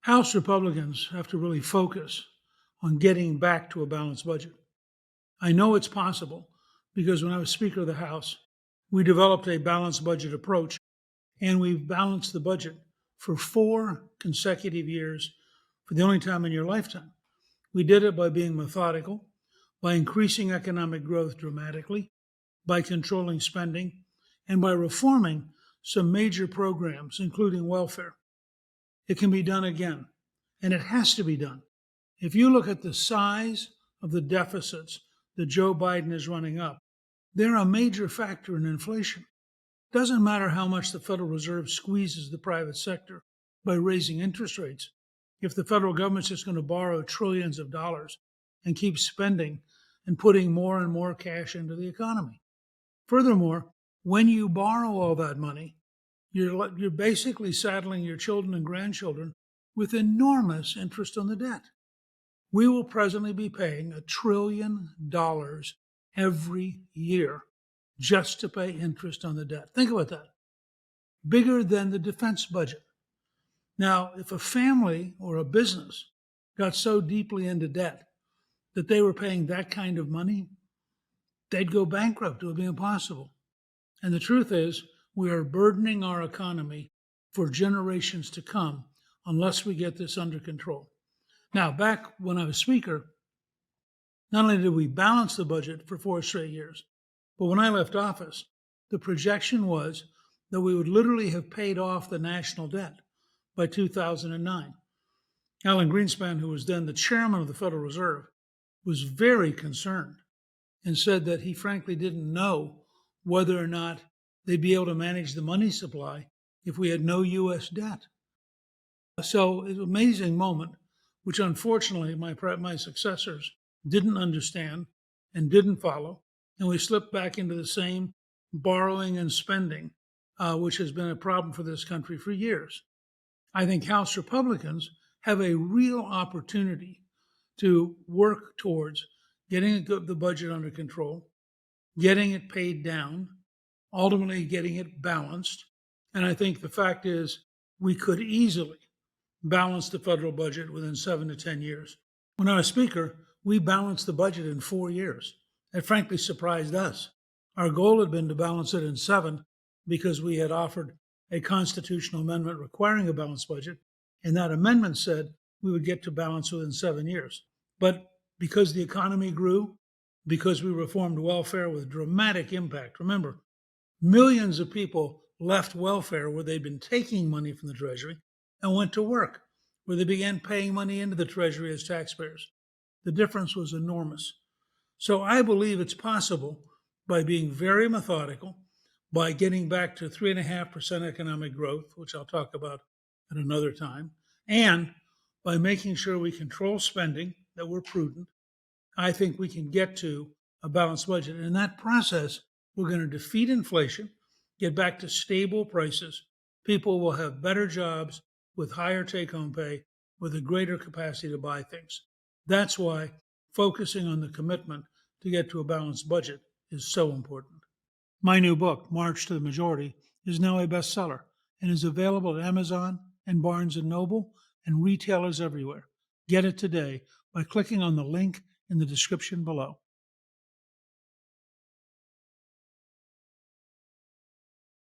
House Republicans have to really focus on getting back to a balanced budget. I know it's possible because when I was Speaker of the House, we developed a balanced budget approach and we've balanced the budget for 4 consecutive years for the only time in your lifetime. We did it by being methodical, by increasing economic growth dramatically, by controlling spending, and by reforming some major programs, including welfare. It can be done again, and it has to be done. If you look at the size of the deficits that Joe Biden is running up, they're a major factor in inflation. It doesn't matter how much the Federal Reserve squeezes the private sector by raising interest rates. If the federal government's just going to borrow trillions of dollars and keep spending and putting more and more cash into the economy. Furthermore, when you borrow all that money, you're basically saddling your children and grandchildren with enormous interest on the debt. We will presently be paying $1 trillion every year just to pay interest on the debt. Think about that. Bigger than the defense budget. Now, if a family or a business got so deeply into debt that they were paying that kind of money, they'd go bankrupt. It would be impossible. And the truth is, we are burdening our economy for generations to come unless we get this under control. Now, back when I was Speaker, not only did we balance the budget for 4 straight years, but when I left office, the projection was that we would literally have paid off the national debt by 2009. Alan Greenspan, who was then the chairman of the Federal Reserve, was very concerned and said that he frankly didn't know whether or not they'd be able to manage the money supply if we had no U.S. debt. So it's an amazing moment, which unfortunately my successors didn't understand and didn't follow, and we slipped back into the same borrowing and spending, which has been a problem for this country for years. I think House Republicans have a real opportunity to work towards getting the budget under control, getting it paid down, ultimately getting it balanced. And I think the fact is we could easily balance the federal budget within 7 to 10 years. When I was Speaker, we balanced the budget in 4 years. It frankly surprised us. Our goal had been to balance it in 7 because we had offered a constitutional amendment requiring a balanced budget, and that amendment said we would get to balance within 7 years. But because the economy grew, because we reformed welfare with dramatic impact, remember, millions of people left welfare where they'd been taking money from the Treasury and went to work, where they began paying money into the Treasury as taxpayers. The difference was enormous. So I believe it's possible by being very methodical, by getting back to 3.5% economic growth, which I'll talk about at another time, and by making sure we control spending, that we're prudent. I think we can get to a balanced budget. And in that process, we're going to defeat inflation, get back to stable prices. People will have better jobs with higher take-home pay, with a greater capacity to buy things. That's why focusing on the commitment to get to a balanced budget is so important. My new book, March to the Majority, is now a bestseller and is available at Amazon and Barnes & Noble and retailers everywhere. Get it today by clicking on the link in the description below.